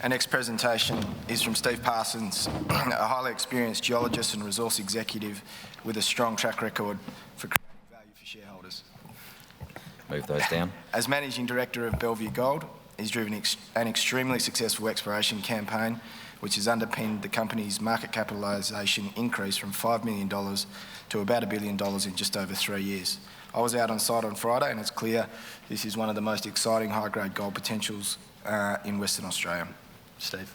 Our next presentation is from Steve Parsons, a highly experienced geologist and resource executive with a strong track record for creating value for shareholders. Move those down. As Managing Director of Bellevue Gold, he's driven an extremely successful exploration campaign which has underpinned the company's market capitalisation increase from $5 million to about $1 billion in just over 3 years. I was out on site on Friday and it's clear this is one of the most exciting high-grade gold potentials in Western Australia. Steve.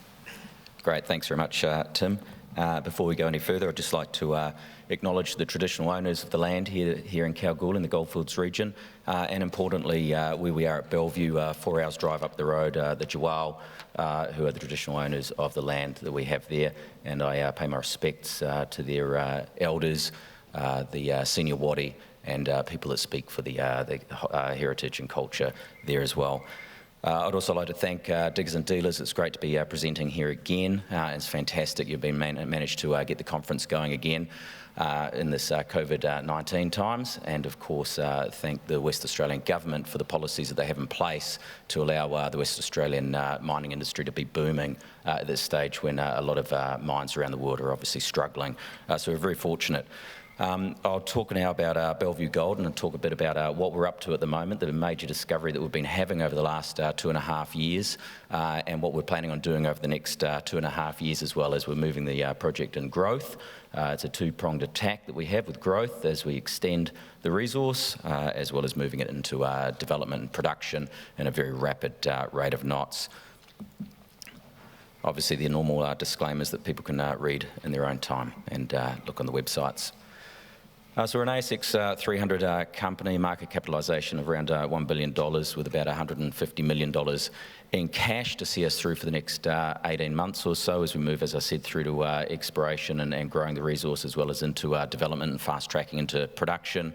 Great, thanks very much, Tim. Before we go any further, I'd just like to acknowledge the traditional owners of the land here in Kalgoorlie in the Goldfields region, and importantly, where we are at Bellevue, 4 hours drive up the road, the Geological, who are the traditional owners of the land that we have there, and I pay my respects to their elders, the senior wadi, and people that speak for the heritage and culture there as well. I'd also like to thank Diggers and Dealers. It's great to be presenting here again. It's fantastic you've been managed to get the conference going again in this COVID-19 times, and of course thank the West Australian Government for the policies that they have in place to allow the West Australian mining industry to be booming at this stage when a lot of mines around the world are obviously struggling. So we're very fortunate. I'll talk now about Bellevue Gold and talk a bit about what we're up to at the moment, the major discovery that we've been having over the last 2.5 years, and what we're planning on doing over the next 2.5 years as well as we're moving the project in growth. It's a two-pronged attack that we have with growth as we extend the resource, as well as moving it into development and production in a very rapid rate of knots. Obviously the normal disclaimers that people can read in their own time and look on the websites. So we're an ASX 300 company, market capitalisation of around $1 billion with about $150 million in cash to see us through for the next 18 months or so as we move, as I said, through to exploration and growing the resource as well as into development and fast tracking into production.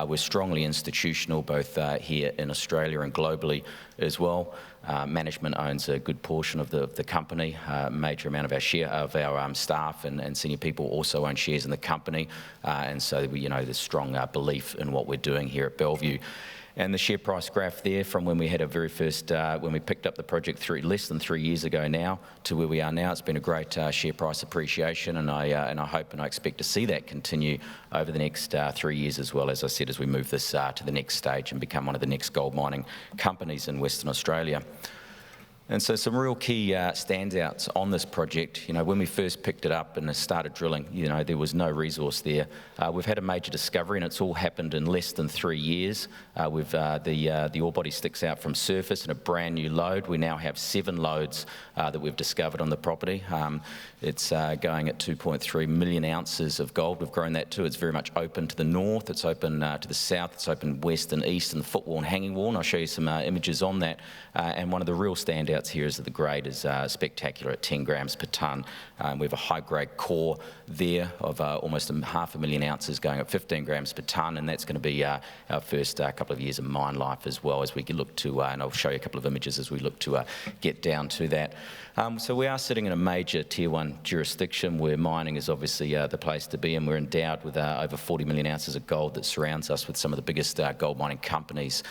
We're strongly institutional both here in Australia and globally as well. Management owns a good portion of the company. A major amount of our staff and senior people also own shares in the company, and so there's strong belief in what we're doing here at Bellevue. And the share price graph there from when we had our very first, when we picked up the project less than 3 years ago now to where we are now, it's been a great share price appreciation, and I hope and I expect to see that continue over the next 3 years as well, as I said, as we move this to the next stage and become one of the next gold mining companies in Western Australia. And so some real key standouts on this project. When we first picked it up and started drilling, there was no resource there. We've had a major discovery and it's all happened in less than 3 years. The ore body sticks out from surface in a brand new lode. We now have 7 lodes that we've discovered on the property. It's going at 2.3 million ounces of gold. We've grown that too. It's very much open to the north, it's open to the south, it's open west and east, and the footwall and hanging wall, and I'll show you some images on that. And one of the real standouts here is that the grade is spectacular at 10 grams per tonne. We have a high-grade core there of almost 500,000 ounces going at 15 grams per tonne, and that's going to be our first couple of years of mine life as well as we look to, and I'll show you a couple of images as we look to get down to that. So we are sitting in a major Tier 1 jurisdiction where mining is obviously the place to be, and we're endowed with over 40 million ounces of gold that surrounds us with some of the biggest gold mining companies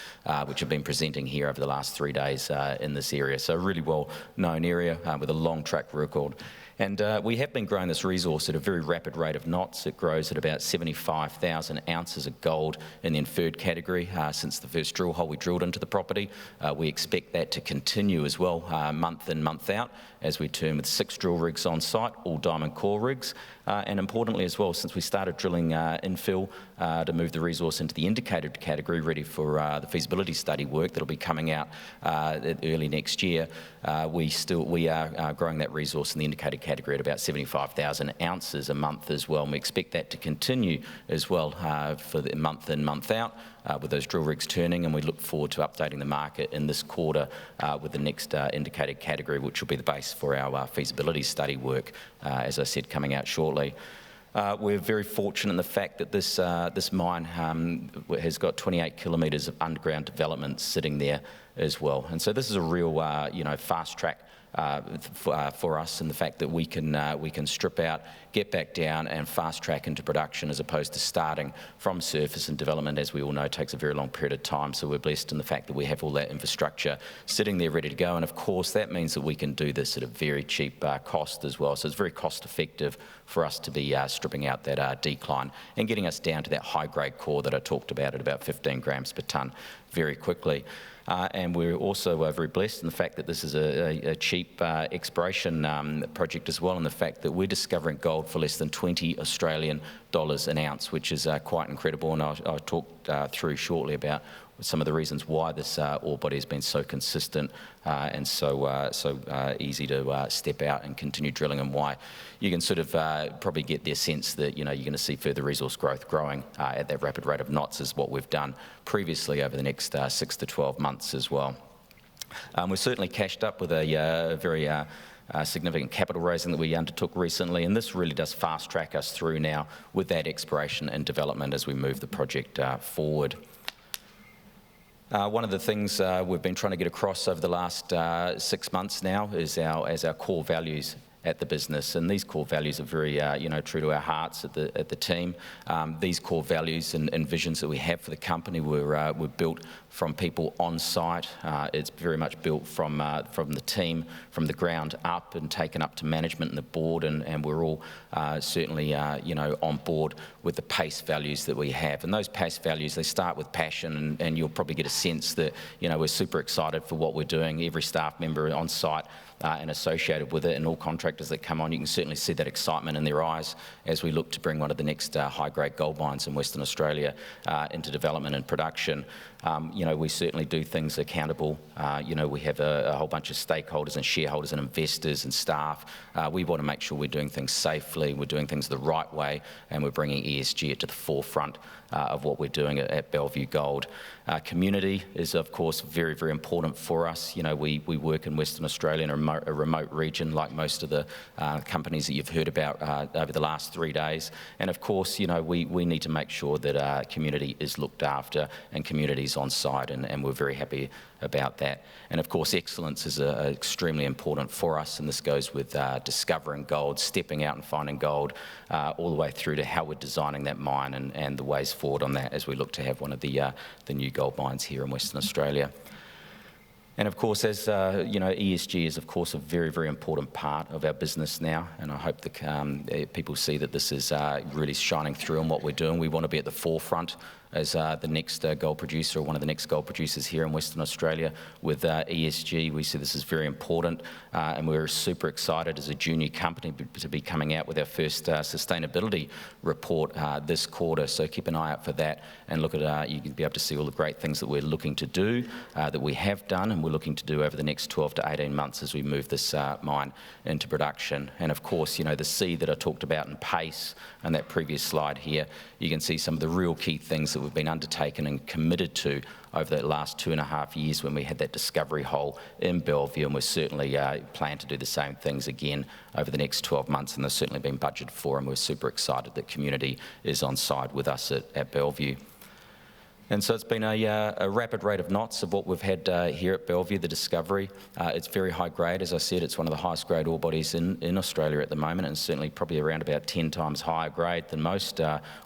which have been presenting here over the last 3 days in this area. So a really well-known area with a long track record. And we have been growing this resource at a very rapid rate of knots. It grows at about 75,000 ounces of gold in the inferred category since the first drill hole we drilled into the property. We expect that to continue as well month in, month out as we turn with 6 drill rigs on site, all diamond core rigs. And importantly as well, since we started drilling infill to move the resource into the indicated category, ready for the feasibility study work that'll be coming out early next year, we are growing that resource in the indicated category at about 75,000 ounces a month as well. And we expect that to continue as well for the month in, month out with those drill rigs turning, and we look forward to updating the market in this quarter with the next indicated category, which will be the base for our feasibility study work, as I said, coming out shortly. We're very fortunate in the fact that this mine has got 28 kilometres of underground development sitting there as well. And so this is a real fast track for us, and the fact that we can strip out, get back down and fast track into production, as opposed to starting from surface, and development, as we all know, takes a very long period of time. So we're blessed in the fact that we have all that infrastructure sitting there ready to go, and of course that means that we can do this at a very cheap cost as well. So it's very cost effective for us to be stripping out that decline and getting us down to that high grade core that I talked about at about 15 grams per tonne very quickly. And we're also very blessed in the fact that this is a cheap exploration project as well, and the fact that we're discovering gold for less than 20 Australian dollars an ounce, which is quite incredible, and I'll talk through shortly about some of the reasons why this ore body has been so consistent and so easy to step out and continue drilling, and why you can sort of probably get the sense that, you know, you're going to see further resource growth growing at that rapid rate of knots, as what we've done previously over the next 6 to 12 months as well. We're certainly cashed up with a very significant capital raising that we undertook recently, and this really does fast track us through now with that exploration and development as we move the project forward. One of the things we've been trying to get across over the last 6 months now is our core values at the business, and these core values are very true to our hearts at the team. These core values and visions that we have for the company were built from people on site. It's very much built from the team, from the ground up, and taken up to management and the board, and we're all certainly on board with the PACE values that we have. And those PACE values, they start with passion, and you'll probably get a sense that, you know, we're super excited for what we're doing. Every staff member on site and associated with it, and all contractors that come on, you can certainly see that excitement in their eyes as we look to bring one of the next high-grade gold mines in Western Australia into development and production. We certainly do things accountable. We have a whole bunch of stakeholders and shareholders and investors and staff. We want to make sure we're doing things safely, we're doing things the right way, and we're bringing ESG to the forefront of what we're doing at Bellevue Gold. Community is, of course, very, very important for us. You know, we work in Western Australia in a remote region, like most of the companies that you've heard about over the last 3 days. And of course, we need to make sure that our community is looked after and communities on site, and we're very happy about that. And of course, excellence is extremely important for us, and this goes with discovering gold, stepping out and finding gold, all the way through to how we're designing that mine and the ways forward on that as we look to have one of the new gold mines here in Western Australia. And of course, as ESG is of course a very, very important part of our business now, and I hope that people see that this is really shining through in what we're doing. We want to be at the forefront as the next gold producer, or one of the next gold producers here in Western Australia with ESG. We see this as very important, and we're super excited as a junior company to be coming out with our first sustainability report this quarter. So keep an eye out for that, and look at you can be able to see all the great things that we're looking to do, that we have done, and we're looking to do over the next 12 to 18 months as we move this mine into production. And of course, the C that I talked about in PACE and that previous slide here, you can see some of the real key things that we've been undertaken and committed to over the last 2.5 years when we had that discovery hole in Bellevue, and we're certainly plan to do the same things again over the next 12 months, and they've certainly been budgeted for, and we're super excited that community is on side with us at Bellevue. And so it's been a rapid rate of knots of what we've had here at Bellevue, the discovery. It's very high grade. As I said, it's one of the highest grade ore bodies in Australia at the moment, and certainly probably around about 10 times higher grade than most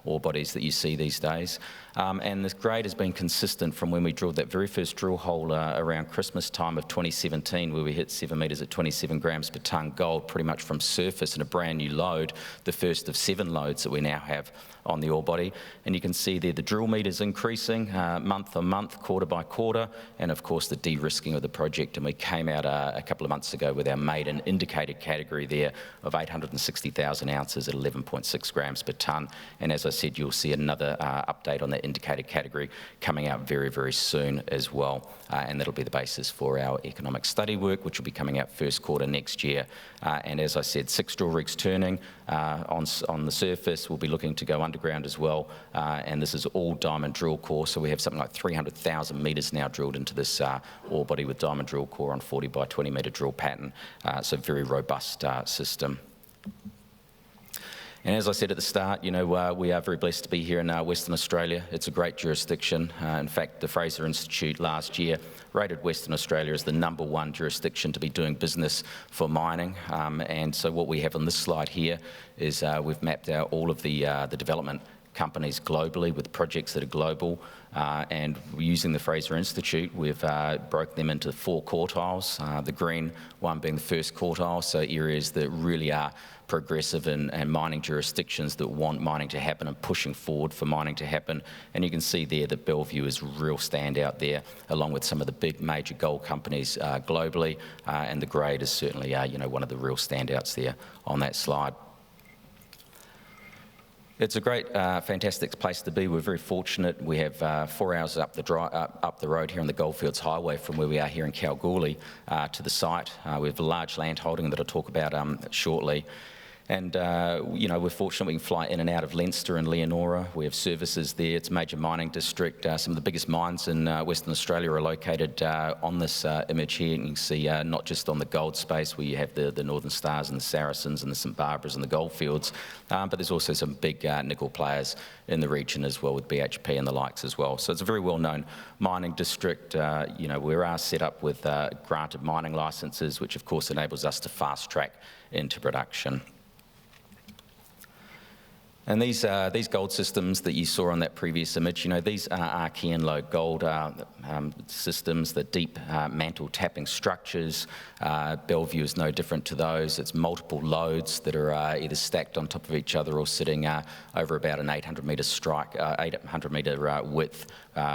ore bodies that you see these days. And this grade has been consistent from when we drilled that very first drill hole around Christmas time of 2017, where we hit 7 metres at 27 grams per tonne gold, pretty much from surface in a brand new lode, the first of 7 lodes that we now have on the ore body. And you can see there the drill meters increasing month on month, quarter by quarter, and of course the de-risking of the project. And we came out a couple of months ago with our maiden indicated category there of 860,000 ounces at 11.6 grams per tonne. And as I said, you'll see another update on that indicated category coming out very, very soon as well. And that'll be the basis for our economic study work, which will be coming out first quarter next year. And as I said, 6 drill rigs turning on the surface. We'll be looking to go underground as well. And this is all diamond drill core. So we have something like 300,000 metres now drilled into this ore body with diamond drill core on 40 by 20 metre drill pattern. So very robust system. And as I said at the start, we are very blessed to be here in Western Australia. It's a great jurisdiction. In fact, the Fraser Institute last year rated Western Australia as the #1 jurisdiction to be doing business for mining. And so what we have on this slide here is we've mapped out all of the development companies globally with projects that are global, and using the Fraser Institute, we've broken them into 4 quartiles, the green one being the first quartile, so areas that really are progressive and mining jurisdictions that want mining to happen and pushing forward for mining to happen. And you can see there that Bellevue is a real standout there, along with some of the big major gold companies globally, and the grade is certainly one of the real standouts there on that slide. It's a great, fantastic place to be. We're very fortunate. We have 4 hours up the road here on the Goldfields Highway from where we are here in Kalgoorlie to the site. We have a large land holding that I'll talk about shortly. And, we're fortunate we can fly in and out of Leinster and Leonora. We have services there. It's a major mining district. Some of the biggest mines in Western Australia are located on this image here. You can see not just on the gold space where you have the Northern Stars and the Saracens and the St Barbaras and the Goldfields, but there's also some big nickel players in the region as well with BHP and the likes as well. So it's a very well-known mining district. We are set up with granted mining licences, which of course enables us to fast track into production. And these gold systems that you saw on that previous image, these are Archean low gold systems, the deep mantle tapping structures. Bellevue is no different to those. It's multiple lodes that are either stacked on top of each other or sitting over about an 800-metre strike, 800-metre width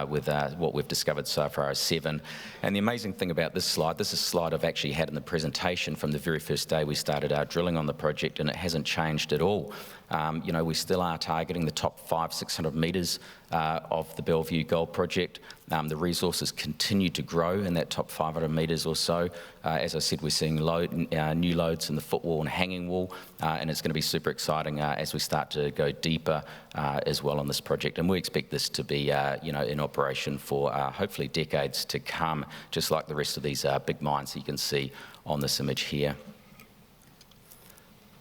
with what we've discovered so far is 7. And the amazing thing about this is a slide I've actually had in the presentation from the very first day we started our drilling on the project, and it hasn't changed at all. We still are targeting the top 500-600 metres of the Bellevue Gold Project. The resources continue to grow in that top 500 metres or so. As I said, we're seeing new lodes in the footwall and hanging wall, and it's going to be super exciting as we start to go deeper as well on this project. And we expect this to be in operation for hopefully decades to come, just like the rest of these big mines that you can see on this image here.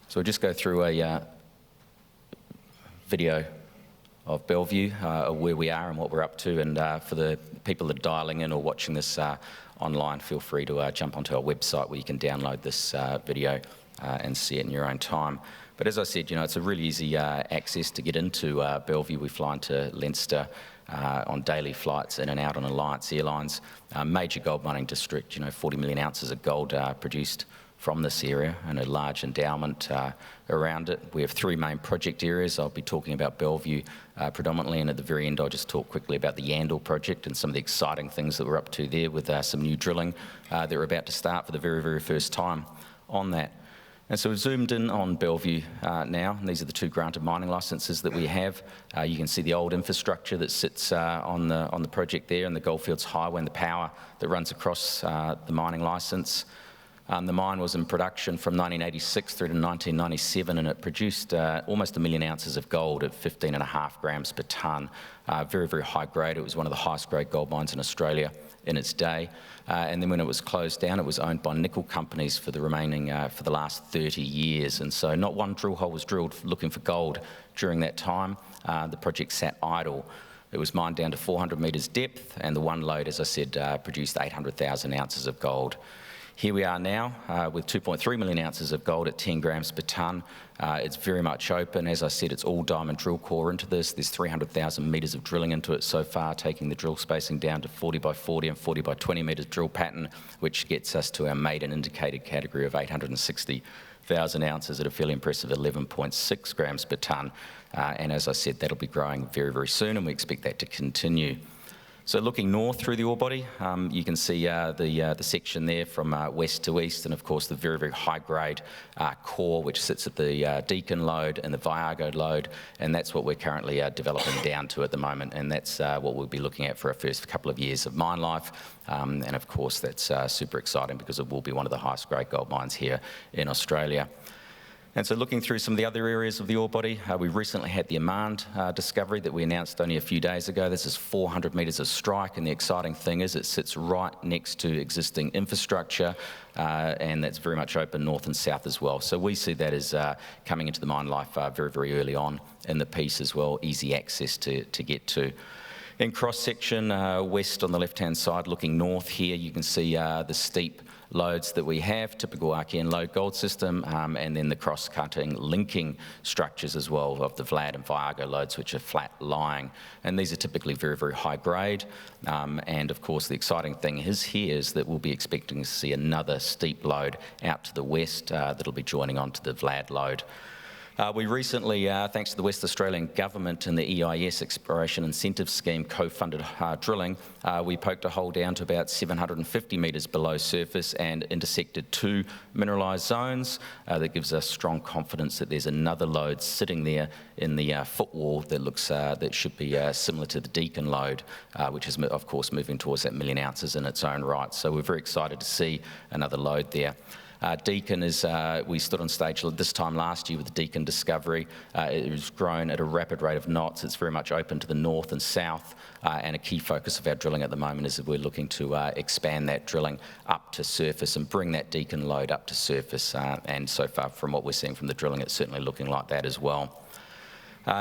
So we'll just go through a video of Bellevue, where we are and what we're up to. And for the people that are dialing in or watching this online, feel free to jump onto our website where you can download this video and see it in your own time. But as I said, it's a really easy access to get into Bellevue. We fly into Leinster on daily flights in and out on Alliance Airlines. Major gold mining district, 40 million ounces of gold produced from this area and a large endowment around it. We have 3 main project areas. I'll be talking about Bellevue predominantly, and at the very end I'll just talk quickly about the Yandal project and some of the exciting things that we're up to there with some new drilling that we're about to start for the very, very first time on that. And so we've zoomed in on Bellevue now, and these are the 2 granted mining licences that we have. You can see the old infrastructure that sits on the project there, and the Goldfields Highway and the power that runs across the mining licence. The mine was in production from 1986 through to 1997, and it produced almost 1 million ounces of gold at 15.5 grams per tonne. Very, very high grade. It was one of the highest grade gold mines in Australia in its day. And then when it was closed down, it was owned by nickel companies for the last 30 years. And so not one drill hole was drilled looking for gold during that time. The project sat idle. It was mined down to 400 metres depth, and the one lode, as I said, produced 800,000 ounces of gold. Here we are now with 2.3 million ounces of gold at 10 grams per tonne. It's very much open. As I said, it's all diamond drill core into this. There's 300,000 metres of drilling into it so far, taking the drill spacing down to 40 by 40 and 40 by 20 metres drill pattern, which gets us to our maiden indicated category of 860,000 ounces at a fairly impressive 11.6 grams per tonne. And as I said, that'll be growing very, very soon, and we expect that to continue. So looking north through the ore body, you can see the section there from west to east, and of course the very, very high-grade core which sits at the Deacon lode and the Viago lode, and that's what we're currently developing down to at the moment, and that's what we'll be looking at for our first couple of years of mine life. And of course that's super exciting because it will be one of the highest grade gold mines here in Australia. And so looking through some of the other areas of the ore body, we recently had the Amand discovery that we announced only a few days ago. This is 400 metres of strike, and the exciting thing is it sits right next to existing infrastructure, and that's very much open north and south as well. So we see that as coming into the mine life very, very early on in the piece as well, easy access to get to. In cross-section, west on the left-hand side, looking north here, you can see the steep lodes that we have, typical Archean lode gold system, and then the cross-cutting linking structures as well of the Vlad and Viago lodes, which are flat-lying. And these are typically very, very high grade. And of course, the exciting thing is that we'll be expecting to see another steep lode out to the west that'll be joining onto the Vlad lode. We recently, thanks to the West Australian Government and the EIS Exploration Incentive Scheme co-funded drilling, we poked a hole down to about 750 metres below surface and intersected 2 mineralised zones. That gives us strong confidence that there's another lode sitting there in the footwall that looks that should be similar to the Deacon lode, which is of course moving towards that 1 million ounces in its own right. So we're very excited to see another lode there. Deacon is, we stood on stage this time last year with the Deacon discovery. It has grown at a rapid rate of knots. It's very much open to the north and south, and a key focus of our drilling at the moment is that we're looking to expand that drilling up to surface and bring that Deacon lode up to surface. And so far from what we're seeing from the drilling, it's certainly looking like that as well.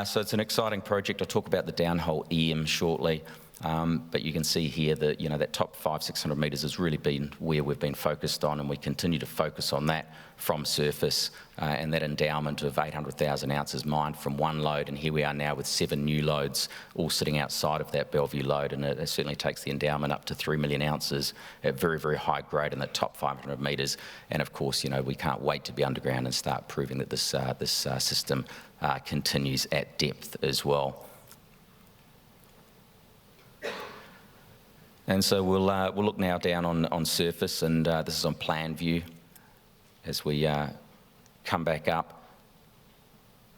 So it's an exciting project. I'll talk about the downhole EM shortly. But you can see here that, that top 500-600 metres has really been where we've been focused on, and we continue to focus on that from surface, and that endowment of 800,000 ounces mined from one lode, and here we are now with 7 new lodes all sitting outside of that Bellevue lode, and it certainly takes the endowment up to 3 million ounces at very, very high grade in the top 500 metres. And of course, we can't wait to be underground and start proving that this system continues at depth as well. And so we'll look now down on surface, and this is on plan view as we come back up.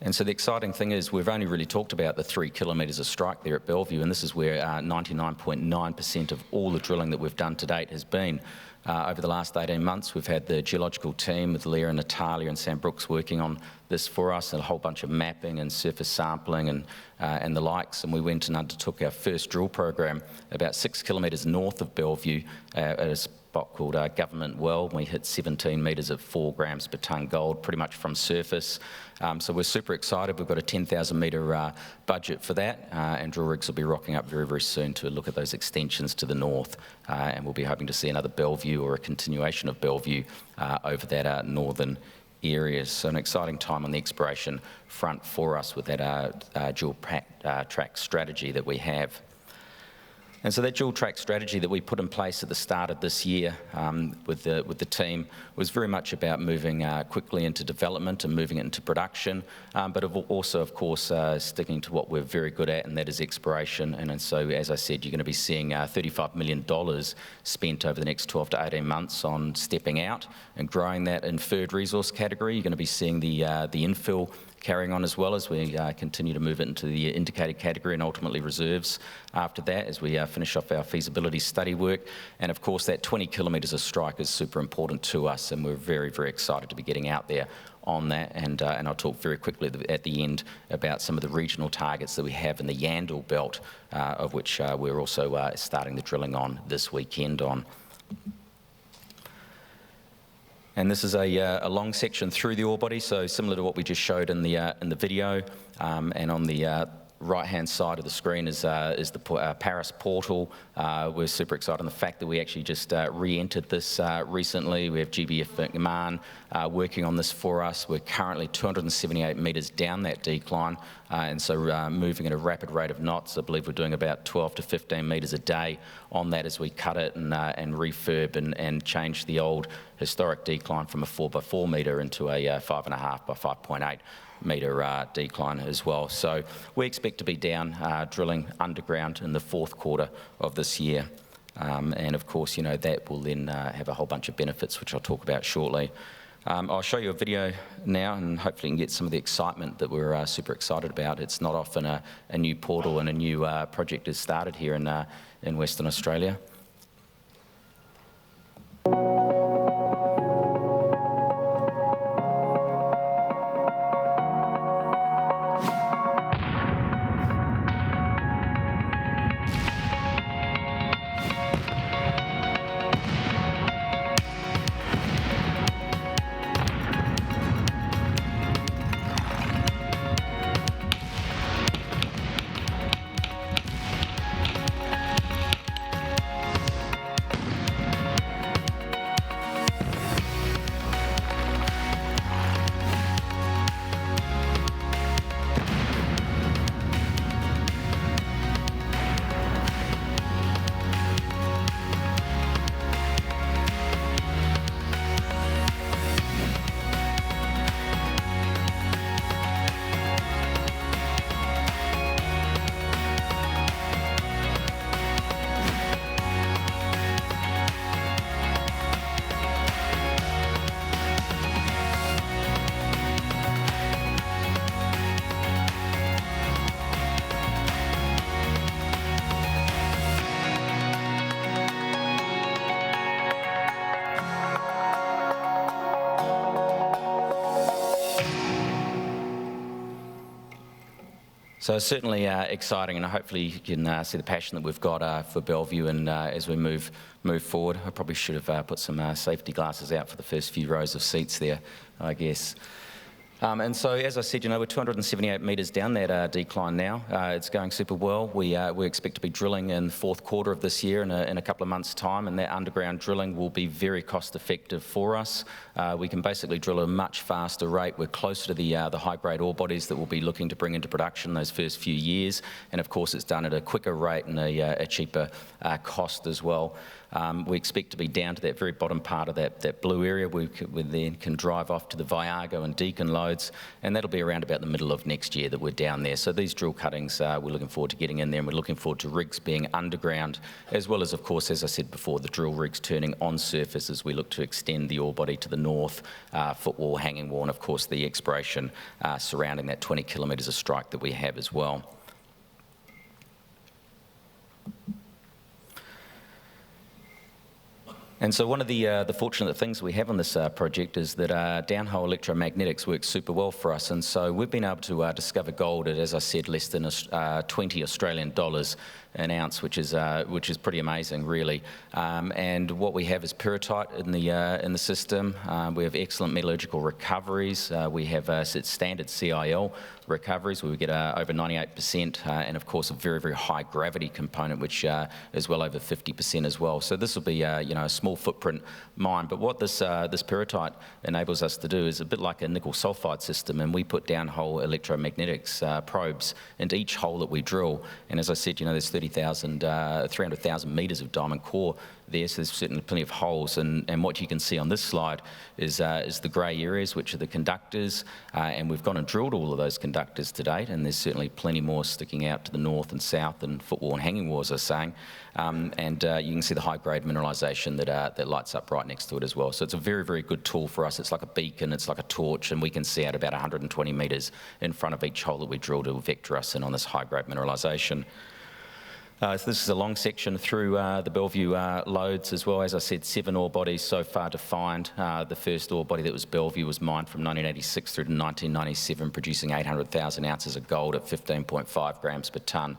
And so the exciting thing is we've only really talked about the 3 kilometres of strike there at Bellevue, and this is where 99.9% of all the drilling that we've done to date has been. Over the last 18 months, we've had the geological team with Leah and Natalia and Sam Brooks working on this for us, and a whole bunch of mapping and surface sampling and the likes. And we went and undertook our first drill program about 6 kilometres north of Bellevue at a spot called Government Well. We hit 17 metres of 4 grams per tonne gold, pretty much from surface. So we're super excited. We've got a 10,000 metre budget for that, and drill rigs will be rocking up very, very soon to look at those extensions to the north, and we'll be hoping to see another Bellevue or a continuation of Bellevue over that northern areas. So an exciting time on the exploration front for us with that dual track strategy that we have. And so that dual track strategy that we put in place at the start of this year with the team was very much about moving quickly into development and moving it into production, but also, of course, sticking to what we're very good at, and that is exploration. And so, as I said, you're going to be seeing $35 million spent over the next 12 to 18 months on stepping out and growing that inferred resource category. You're going to be seeing the infill carrying on as well as we continue to move it into the indicated category and ultimately reserves after that as we finish off our feasibility study work. And of course that 20 kilometres of strike is super important to us, and we're very, very excited to be getting out there on that. And I'll talk very quickly at the end about some of the regional targets that we have in the Yandal belt, of which we're also starting the drilling on this weekend on. And this is a long section through the ore body, so similar to what we just showed in the video. And on the right-hand side of the screen is the Paris portal. We're super excited on the fact that we actually just re-entered this recently. We have GBF McMahon working on this for us. We're currently 278 metres down that decline, and so moving at a rapid rate of knots. I believe we're doing about 12 to 15 metres a day on that as we cut it and refurb and change the old historic decline from a 4x4 metre into a 5.5 by 5.8 metre decline as well. So we expect to be down drilling underground in the fourth quarter of this year. And of course, that will then have a whole bunch of benefits, which I'll talk about shortly. I'll show you a video now, and hopefully you can get some of the excitement that we're super excited about. It's not often a new portal and a new project is started here in Western Australia. So certainly exciting, and hopefully you can see the passion that we've got for Bellevue, and as we move forward. I probably should have put some safety glasses out for the first few rows of seats there, I guess. And so, as I said, we're 278 metres down that decline now. It's going super well. We expect to be drilling in the fourth quarter of this year in a couple of months' time, and that underground drilling will be very cost-effective for us. We can basically drill at a much faster rate. We're closer to the high-grade ore bodies that we'll be looking to bring into production those first few years, and of course, it's done at a quicker rate and a cheaper cost as well. We expect to be down to that very bottom part of that blue area. We then can drive off to the Viago and Deacon lodes, and that'll be around about the middle of next year that we're down there. So these drill cuttings, we're looking forward to getting in there, and we're looking forward to rigs being underground, as well as, of course, as I said before, the drill rigs turning on surface as we look to extend the ore body to the north, footwall, hanging wall, and of course the exploration surrounding that 20 kilometres of strike that we have as well. And so one of the fortunate things we have on this project is that downhole electromagnetics works super well for us, and so we've been able to discover gold at, as I said, less than 20 Australian dollars an ounce, which is pretty amazing, really. And what we have is pyrrhotite in the system. We have excellent metallurgical recoveries. We have standard CIL recoveries where we get over 98%, and of course a very, very high gravity component, which is well over 50% as well. So this will be a small footprint mine. But what this pyrrhotite enables us to do is a bit like a nickel sulfide system, and we put downhole electromagnetics probes into each hole that we drill. And as I said, there's 300,000 metres of diamond core there, so there's certainly plenty of holes, and what you can see on this slide is the grey areas, which are the conductors, and we've gone and drilled all of those conductors to date, and there's certainly plenty more sticking out to the north and south and footwall and hanging wall, as I was saying, and you can see the high-grade mineralisation that lights up right next to it as well. So it's a very, very good tool for us. It's like a beacon, it's like a torch, and we can see out about 120 metres in front of each hole that we drill to vector us in on this high-grade mineralisation. So this is a long section through the Bellevue lodes as well. As I said, 7 ore bodies so far defined. The first ore body that was Bellevue was mined from 1986 through to 1997, producing 800,000 ounces of gold at 15.5 grams per tonne.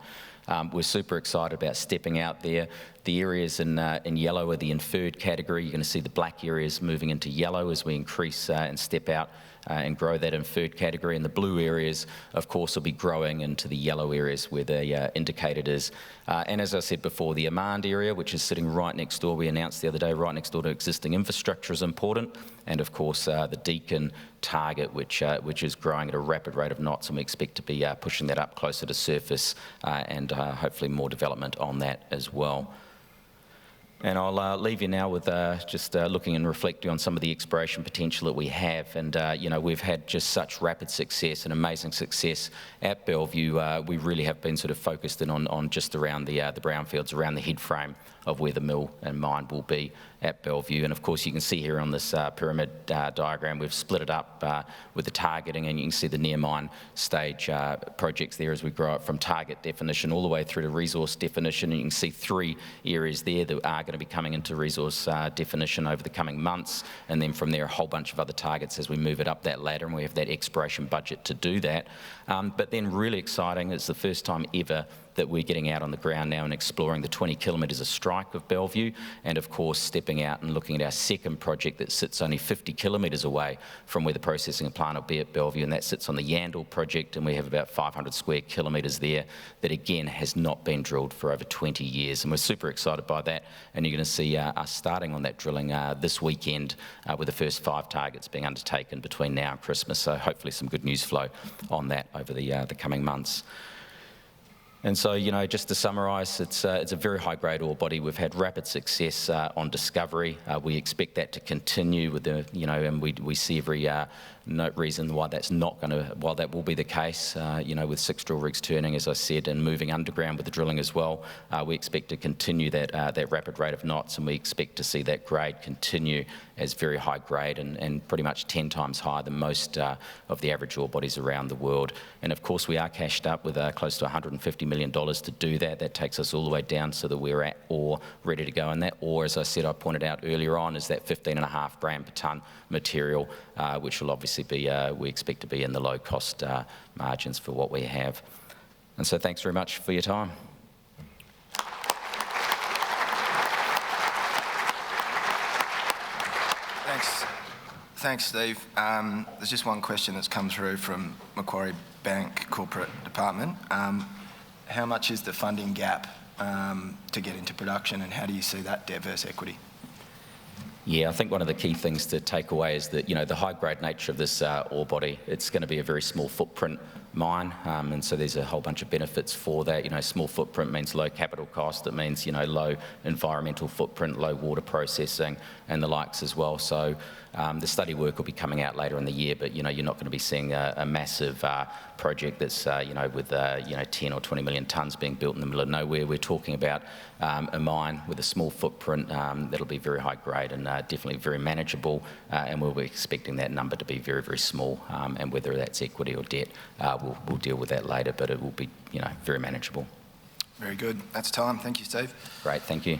We're super excited about stepping out there. The areas in yellow are the inferred category. You're going to see the black areas moving into yellow as we increase and step out and grow that inferred category. And the blue areas, of course, will be growing into the yellow areas where the indicated is. And as I said before, the Amand area, which is sitting right next door, we announced the other day, right next door to existing infrastructure, is important. And of course, the Deacon target, which is growing at a rapid rate of knots, and we expect to be pushing that up closer to surface and hopefully more development on that as well. And I'll leave you now with just looking and reflecting on some of the exploration potential that we have. And, we've had just such rapid success and amazing success at Bellevue. We really have been sort of focused in on just around the brownfields, around the head frame of where the mill and mine will be at Bellevue. And of course, you can see here on this pyramid diagram, we've split it up with the targeting, and you can see the near mine stage projects there as we grow up from target definition all the way through to resource definition. And you can see 3 areas there that are going to be coming into resource definition over the coming months, and then from there a whole bunch of other targets as we move it up that ladder, and we have that exploration budget to do that. But then really exciting, it's the first time ever that we're getting out on the ground now and exploring the 20 kilometres of strike of Bellevue, and of course stepping out and looking at our second project that sits only 50 kilometres away from where the processing plant will be at Bellevue, and that sits on the Yandal project, and we have about 500 square kilometres there that again has not been drilled for over 20 years, and we're super excited by that. And you're going to see us starting on that drilling this weekend with the first 5 targets being undertaken between now and Christmas, so hopefully some good news flow on that over the coming months. And so, just to summarise, it's a very high-grade ore body. We've had rapid success on discovery. We expect that to continue with and we see every no reason why that's not going to, while that will be the case, with 6 drill rigs turning, as I said, and moving underground with the drilling as well. We expect to continue that rapid rate of knots, and we expect to see that grade continue as very high grade and pretty much 10 times higher than most of the average ore bodies around the world. And of course, we are cashed up with close to $150 million to do that. That takes us all the way down so that we're at ore ready to go. And that ore, as I said, I pointed out earlier on, is that 15.5 gram per tonne material, which will obviously be, we expect to be in the low cost margins for what we have. And so thanks very much for your time. Thanks, Steve. There's just one question that's come through from Macquarie Bank Corporate Department. How much is the funding gap to get into production, and how do you see that debt versus equity? Yeah, I think one of the key things to take away is that, the high-grade nature of this ore body, it's going to be a very small footprint mine, and so there's a whole bunch of benefits for that. Small footprint means low capital cost. It means, low environmental footprint, low water processing, and the likes as well. So the study work will be coming out later in the year, but, you're not going to be seeing a massive project that's, with, 10 or 20 million tonnes being built in the middle of nowhere. We're talking about a mine with a small footprint that'll be very high grade and definitely very manageable, and we'll be expecting that number to be very, very small, and whether that's equity or debt, we'll deal with that later, but it will be, very manageable. Very good. That's time. Thank you, Steve. Great, thank you.